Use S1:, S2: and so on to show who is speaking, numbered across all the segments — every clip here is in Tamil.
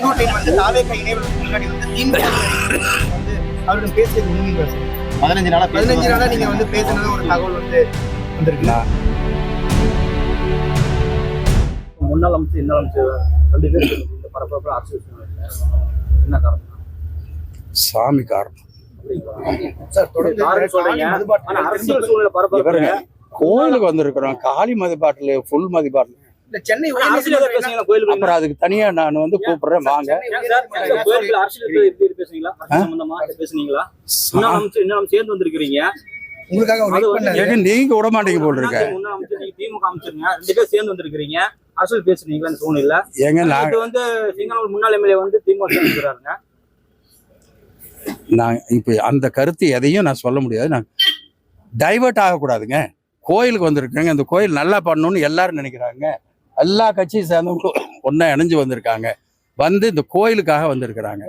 S1: செங்கோட்டையன் வந்து தாவேக இணைவதற்கு முன்னாடி வந்து திமுக வந்து அவருடன் பேசியது உண்மைங்களா சார்? 15 நாளா நீங்க வந்து பேசுனது ஒரு தகவல் வந்து வந்திருக்குங்களா?
S2: முன்னாள் அமைச்சர் இன்னும் அமைச்சர் 2 பேர் இந்த பரபரப்பு அரசியல் என்ன காரணம்?
S3: சாமி காரணம்
S1: சார் தொடர்ந்து
S2: அரசியல் சூழ்நிலை பரபரப்பு.
S3: கோயிலுக்கு வந்திருக்கிறோம். காலி மதிப்பாட்டில் ஃபுல் மதிப்பாட்டில்
S1: சென்னை
S3: அப்புறம் அதுக்கு தனியா நான் வந்து கூப்பிடுறேன் வாங்க.
S2: சேர்ந்து வந்திருக்கீங்க,
S3: நீங்க விட மாட்டீங்க போல் இருக்க.
S2: திமுக அமைச்சருங்க 2 பேர் சேர்ந்து வந்திருக்கீங்க, அரசியல் பேசுறீங்களா? சூழ்நிலை
S3: எங்க
S2: வந்து சிங்கனூர் முன்னாள் எம்எல்ஏ வந்து திமுக சேர்ந்துக்கிறாருங்க.
S3: நான் இப்ப அந்த கருத்து எதையும் நான் சொல்ல முடியாது. நான் டைவர்ட் ஆகக்கூடாதுங்க. கோயிலுக்கு வந்திருக்காங்க, இந்த கோயில் நல்லா பண்ணணும்னு எல்லாரும் நினைக்கிறாங்க. எல்லா கட்சியும் சேர்ந்தவங்களும் ஒன்னா இணைஞ்சு வந்திருக்காங்க, வந்து இந்த கோயிலுக்காக வந்திருக்கிறாங்க.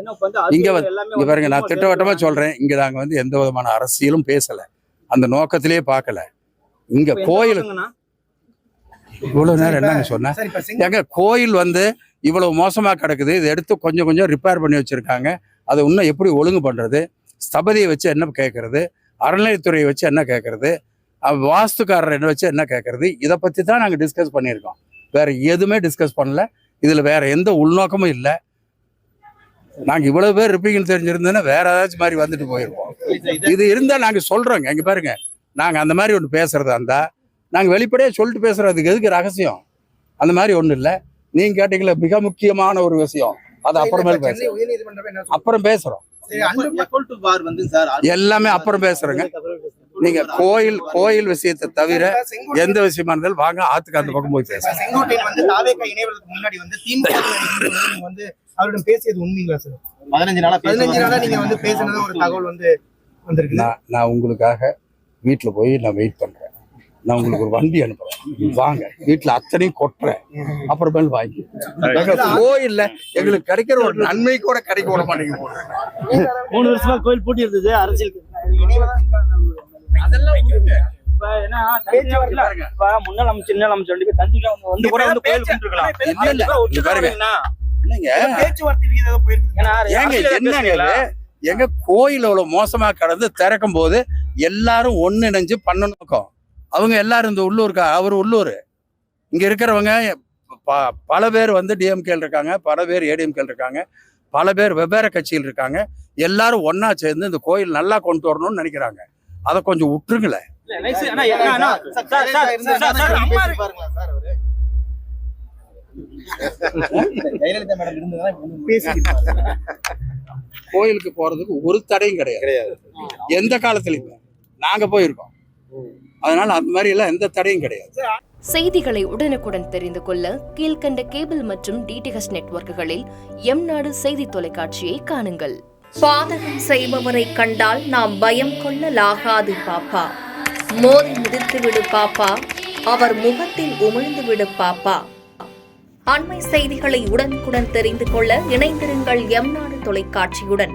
S3: இங்க இங்க பாருங்க, நான் திட்டவட்டமா சொல்றேன், இங்க நாங்க வந்து எந்த விதமான அரசியலும் பேசல, அந்த நோக்கத்திலேயே பார்க்கல. இங்க கோயில் இவ்வளவு நேரம் என்னங்க சொன்ன, எங்க கோயில் வந்து இவ்வளவு மோசமா கிடக்குது, இதை எடுத்து கொஞ்சம் கொஞ்சம் ரிப்பேர் பண்ணி வச்சிருக்காங்க. அதை இன்னும் எப்படி ஒழுங்கு பண்றது, ஸ்தபதியை வச்சு என்ன கேட்கறது, அறநிலையத்துறையை வச்சு என்ன கேட்கறது, வாஸ்துக்காரர் என்ன வச்சு என்ன கேட்கறது, இதை பத்தி தான் நாங்கள் டிஸ்கஸ் பண்ணியிருக்கோம். வேற எதுவுமே டிஸ்கஸ் பண்ணல. இதுல வேற எந்த உள்நோக்கமும் இல்லை. நாங்க இவ்வளவு பேர் இருப்பீங்கன்னு தெரிஞ்சிருந்தோன்னா வேற ஏதாச்சும் மாதிரி வந்துட்டு போயிருப்போம். இது இருந்தா நாங்க சொல்றோங்க. இங்க பாருங்க, நாங்க அந்த மாதிரி ஒன்று பேசுறதா இருந்தா நாங்க வெளிப்படையா சொல்லிட்டு பேசுறதுக்கு எதுக்கு ரகசியம்? அந்த மாதிரி ஒண்ணு இல்லை. நீங்க கேட்டீங்களா மிக முக்கியமான ஒரு விஷயம், அது அப்புறமேல் பேசுறோம். அப்புறம் பேசுறோம், எல்லாமே அப்புறம் பேசுறோங்க. நீங்க கோயில் விஷயத்தை தவிர எந்த விஷயமா இருந்தாலும் வாங்க, ஆத்துக்கு அந்த பக்கம் போய் பேசுறோம்.
S1: செங்கோட்டையன் வந்து தாவேக இணைவதற்கு முன்னாடி வந்து திமுக வந்து அவருடன் பேசியது உண்மைங்களா சார்? 15 நாளா நீங்க வந்து பேசுனது ஒரு தகவல் வந்து வந்திருக்கு.
S3: நான் உங்களுக்காக வீட்டுல போய் நான் வெயிட் பண்றேன். நான் உங்களுக்கு ஒரு வண்டி அனுப்புறேன், வாங்க, வீட்டுல அத்தனையும் கொட்டுறேன், அப்புறமேல் வாங்கி. கோயில்ல எங்களுக்கு கிடைக்கிற ஒரு நன்மை கூட கிடைக்க விட மாட்டேங்க.
S2: 3 வருஷமா கோயில் பூட்டி இருந்தது, அரசியல் முன்னாள் அமைச்சர் இன்னும் அமைச்சர் 2 பேர் தஞ்சையில வந்து கூட வந்து கோயில் கும்பிட்டுருக்கலாம்.
S3: எங்க கோயில் அவ்வளவு மோசமா கடந்து திறக்கும் போது எல்லாரும் ஒன்னிணைஞ்சு பண்ணணும். அவங்க எல்லாரும் இந்த உள்ளூர்க்கா, அவர் உள்ளூர், இங்க இருக்கிறவங்க பல பேர் வந்து டிஎம்கேல இருக்காங்க, பல பேர் ஏடிஎம்கேல இருக்காங்க, பல பேர் வெவ்வேறு கட்சியில் இருக்காங்க. எல்லாரும் ஒன்னா சேர்ந்து இந்த கோயில் நல்லா கொண்டு வரணும்னு நினைக்கிறாங்க. அதை கொஞ்சம் விட்டுருங்களேன். கோயிலுக்கு போறதுக்கு ஒரு தடையும் கிடையாது, எந்த காலத்திலயும் நாங்க போயிருக்கோம். அதனால அந்த மாதிரி எல்லாம் எந்த தடையும் கிடையாது.
S4: செய்திகளை உடனுக்குடன் தெரிந்து கொள்ள கீழ்கண்ட கேபிள் மற்றும் டிடிஹெச் நெட்வொர்க்குகளில் எம்நாடு செய்தி தொலைக்காட்சியை காணுங்கள்.
S5: பாதகம் செய்பவரை கண்டால் நாம் பயம் கொள்ளலாகாது பாப்பா. மோதி மிதித்து விடு பாப்பா, அவர் முகத்தில் உமிழ்ந்து விடு பாப்பா. அண்மை செய்திகளை உடனுக்குடன் தெரிந்து கொள்ள இணைந்திருங்கள் எம்நாடு தொலைக்காட்சியுடன்.